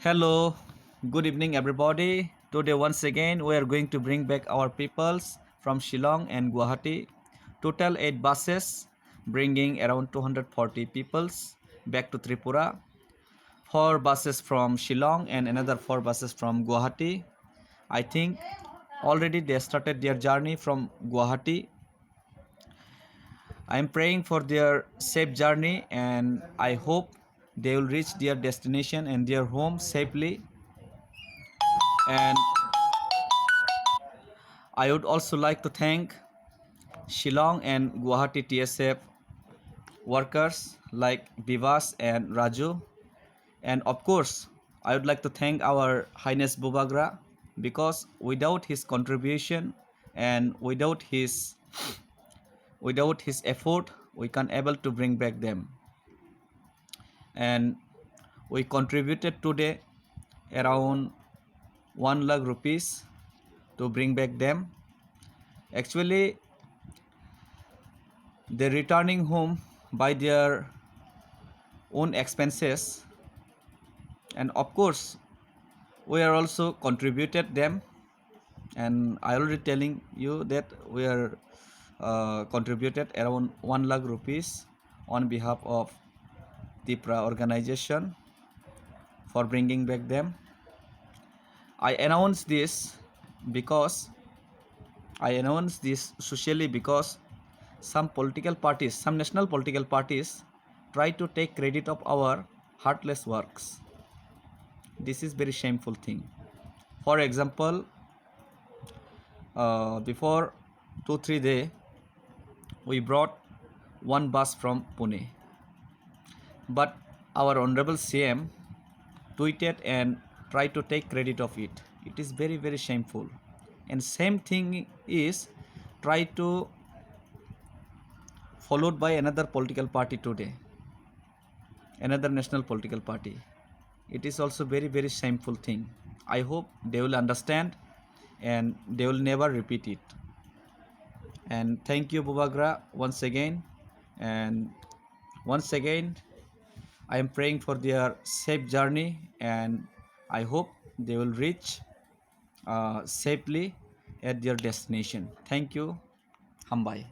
Hello, good evening, everybody. Today, once again, we are going to bring back our peoples from Shillong and Guwahati. Total 8 buses, bringing around 240 peoples back to Tripura. 4 buses from Shillong and another 4 buses from Guwahati. I think already they started their journey from Guwahati. I am praying for their safe journey and I hope they will reach their destination and their home safely. And I would also like to thank Shillong and Guwahati TSF workers like Bivas and Raju. And of course, I would like to thank our Highness Bubagra because without his contribution and without his effort, we can't able to bring back them. And we contributed today around 1 lakh rupees to bring back them. Actually, they're returning home by their own expenses, and of course we are also contributed them, and I already telling you that we are contributed around 1 lakh rupees on behalf of the organization for bringing back them. I announce this because I announce this socially because some national political parties try to take credit of our heartless works. This is very shameful thing. For example, before 2-3 days we brought one bus from Pune, but our honorable CM tweeted and tried to take credit of it. It is very shameful. And same thing is tried to followed by another political party today, another national political party. It is also very shameful thing. I hope they will understand and they will never repeat it. And thank you, Bubagra, once again. And once again, I am praying for their safe journey and I hope they will reach safely at their destination. Thank you. Hambai.